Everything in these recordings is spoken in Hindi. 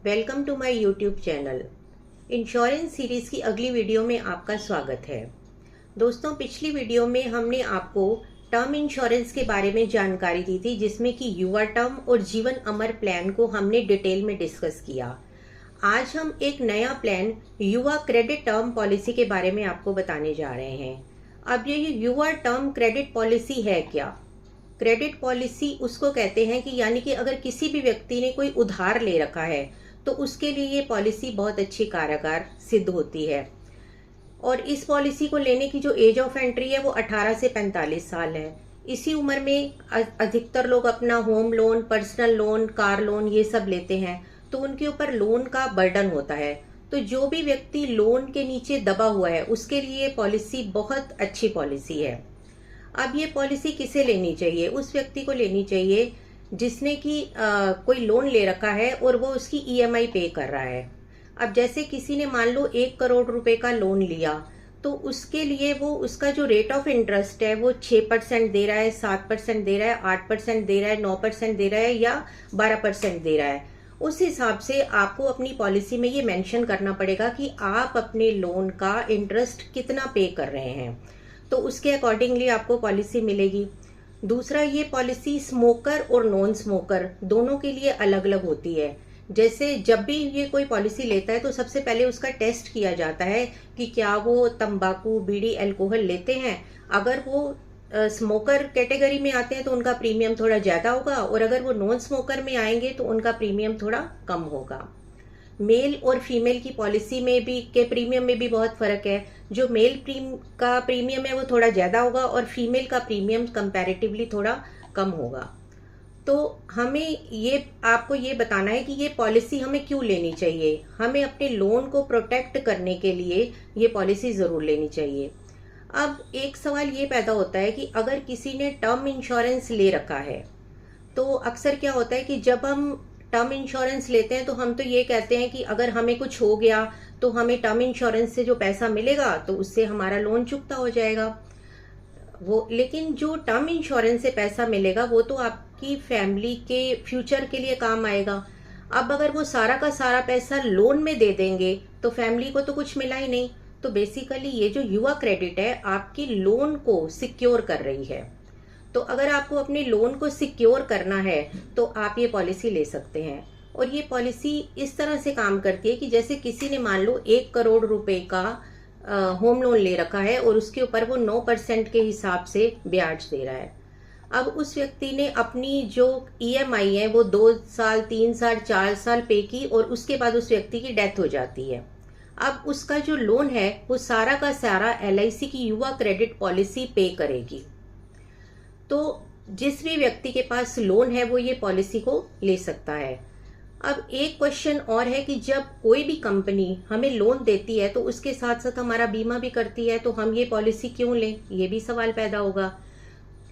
Welcome to my YouTube channel. Insurance series की अगली वीडियो में आपका स्वागत है। दोस्तों, पिछली वीडियो में हमने आपको टर्म इंश्योरेंस के बारे में जानकारी दी थी, जिसमें कि युवा टर्म और जीवन अमर प्लान को हमने डिटेल में डिस्कस किया। आज हम एक नया प्लान युवा क्रेडिट टर्म पॉलिसी के बारे में आपको बताने जा रहे हैं। अब ये युवा टर्म क्रेडिट पॉलिसी है क्या? क्रेडिट पॉलिसी उसको कहते हैं कि यानी कि अगर किसी भी व्यक्ति ने कोई उधार ले रखा है तो उसके लिए ये पॉलिसी बहुत अच्छी कारगर सिद्ध होती है। और इस पॉलिसी को लेने की जो एज ऑफ एंट्री है वो 18 से 45 साल है। इसी उम्र में अधिकतर लोग अपना home loan, personal loan, car loan ये सब लेते हैं, तो उनके ऊपर लोन का बर्डन होता है। तो जो भी व्यक्ति लोन के नीचे दबा हुआ है उसके लिए पॉलिसी बहुत अच्छी पॉलिसी है। अब ये पॉलिसी किसे लेनी चाहिए? उस व्यक्ति को लेनी चाहिए जिसने कि कोई लोन ले रखा है और वो उसकी ईएमआई पे कर रहा है। अब जैसे किसी ने मान लो 1 करोड़ रुपए का लोन लिया, तो उसके लिए वो उसका जो रेट ऑफ इंटरेस्ट है वो 6% दे रहा है, 7% दे रहा है, 8% दे रहा है, 9% दे रहा है या 12% दे रहा है। उस हिसाब से आपको अपनी पॉलिसी में ये मेंशन करना पड़ेगा कि आप अपने लोन का इंटरेस्ट कितना पे कर रहे हैं, तो उसके अकॉर्डिंगली आपको पॉलिसी मिलेगी। दूसरा, ये पॉलिसी स्मोकर और नॉन स्मोकर दोनों के लिए अलग अलग होती है। जैसे जब भी ये कोई पॉलिसी लेता है तो सबसे पहले उसका टेस्ट किया जाता है कि क्या वो तंबाकू, बीड़ी, अल्कोहल लेते हैं। अगर वो स्मोकर कैटेगरी में आते हैं तो उनका प्रीमियम थोड़ा ज़्यादा होगा, और अगर वो नॉन स्मोकर में आएंगे तो उनका प्रीमियम थोड़ा कम होगा। मेल और फीमेल की पॉलिसी में भी के प्रीमियम में भी बहुत फर्क है। जो मेल का प्रीमियम है वो थोड़ा ज़्यादा होगा और फीमेल का प्रीमियम कंपैरेटिवली थोड़ा कम होगा। तो हमें ये आपको ये बताना है कि ये पॉलिसी हमें क्यों लेनी चाहिए। हमें अपने लोन को प्रोटेक्ट करने के लिए ये पॉलिसी ज़रूर लेनी चाहिए। अब एक सवाल ये पैदा होता है कि अगर किसी ने टर्म इंश्योरेंस ले रखा है तो अक्सर क्या होता है कि जब हम टर्म इंश्योरेंस लेते हैं तो हम तो ये कहते हैं कि अगर हमें कुछ हो गया तो हमें टर्म इंश्योरेंस से जो पैसा मिलेगा तो उससे हमारा लोन चुकता हो जाएगा। लेकिन जो टर्म इंश्योरेंस से पैसा मिलेगा वो तो आपकी फैमिली के फ्यूचर के लिए काम आएगा। अब अगर वो सारा का सारा पैसा लोन में दे देंगे तो फैमिली को तो कुछ मिला ही नहीं। तो बेसिकली ये जो युवा क्रेडिट है आपकी लोन को सिक्योर कर रही है। तो अगर आपको अपने लोन को सिक्योर करना है तो आप ये पॉलिसी ले सकते हैं। और ये पॉलिसी इस तरह से काम करती है कि जैसे किसी ने मान लो 1 करोड़ रुपए का होम लोन ले रखा है और उसके ऊपर वो 9% के हिसाब से ब्याज दे रहा है। अब उस व्यक्ति ने अपनी जो ईएमआई है वो 2 साल, 3 साल, 4 साल पे की और उसके बाद उस व्यक्ति की डेथ हो जाती है। अब उसका जो लोन है वो सारा का सारा एलआईसी की युवा क्रेडिट पॉलिसी पे करेगी। तो जिस भी व्यक्ति के पास लोन है वो ये पॉलिसी को ले सकता है। अब एक क्वेश्चन और है कि जब कोई भी कंपनी हमें लोन देती है तो उसके साथ साथ हमारा बीमा भी करती है, तो हम ये पॉलिसी क्यों लें, ये भी सवाल पैदा होगा।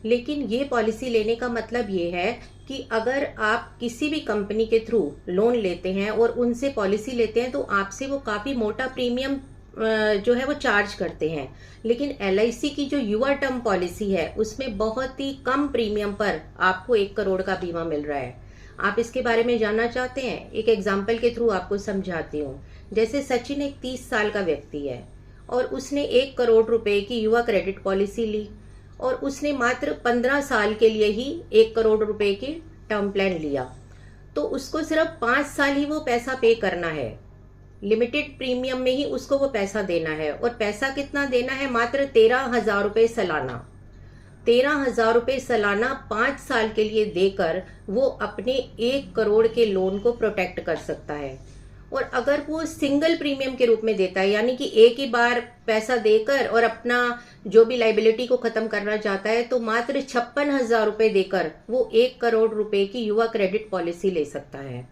लेकिन ये पॉलिसी लेने का मतलब ये है कि अगर आप किसी भी कंपनी के थ्रू लोन लेते हैं और उनसे पॉलिसी लेते हैं तो आपसे वो काफ़ी मोटा प्रीमियम जो है वो चार्ज करते हैं। लेकिन एलआईसी की जो युवा टर्म पॉलिसी है उसमें बहुत ही कम प्रीमियम पर आपको 1 करोड़ का बीमा मिल रहा है। आप इसके बारे में जानना चाहते हैं? एक एग्जाम्पल के थ्रू आपको समझाती हूँ। जैसे सचिन एक 30 साल का व्यक्ति है और उसने 1 करोड़ रुपए की युवा क्रेडिट पॉलिसी ली और उसने मात्र 15 साल के लिए ही 1 करोड़ रुपए की टर्म प्लान लिया। तो उसको सिर्फ 5 साल ही वो पैसा पे करना है, लिमिटेड प्रीमियम में ही उसको वो पैसा देना है। और पैसा कितना देना है? मात्र 13,000 रुपये सालाना। 13,000 रुपये सालाना 5 साल के लिए देकर वो अपने 1 करोड़ के लोन को प्रोटेक्ट कर सकता है। और अगर वो सिंगल प्रीमियम के रूप में देता है, यानी कि एक ही बार पैसा देकर और अपना जो भी लाइबिलिटी को खत्म करना चाहता है, तो मात्र 56,000 रुपये देकर वो 1 करोड़ रुपए की युवा क्रेडिट पॉलिसी ले सकता है।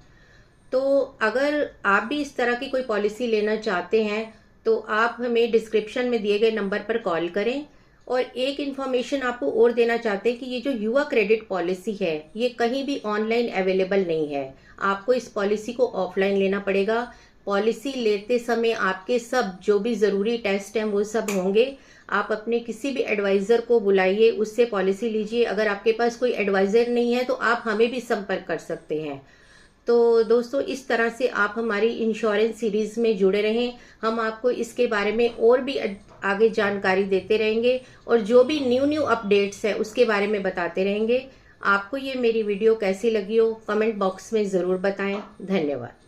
तो अगर आप भी इस तरह की कोई पॉलिसी लेना चाहते हैं तो आप हमें डिस्क्रिप्शन में दिए गए नंबर पर कॉल करें। और एक इन्फॉर्मेशन आपको और देना चाहते हैं कि ये जो युवा क्रेडिट पॉलिसी है ये कहीं भी ऑनलाइन अवेलेबल नहीं है। आपको इस पॉलिसी को ऑफलाइन लेना पड़ेगा। पॉलिसी लेते समय आपके सब जो भी ज़रूरी टेस्ट हैं वो सब होंगे। आप अपने किसी भी एडवाइज़र को बुलाइए, उससे पॉलिसी लीजिए। अगर आपके पास कोई एडवाइज़र नहीं है तो आप हमें भी संपर्क कर सकते हैं। तो दोस्तों इस तरह से आप हमारी इंश्योरेंस सीरीज़ में जुड़े रहें। हम आपको इसके बारे में और भी आगे जानकारी देते रहेंगे और जो भी न्यू अपडेट्स है उसके बारे में बताते रहेंगे। आपको ये मेरी वीडियो कैसी लगी हो कमेंट बॉक्स में ज़रूर बताएं। धन्यवाद।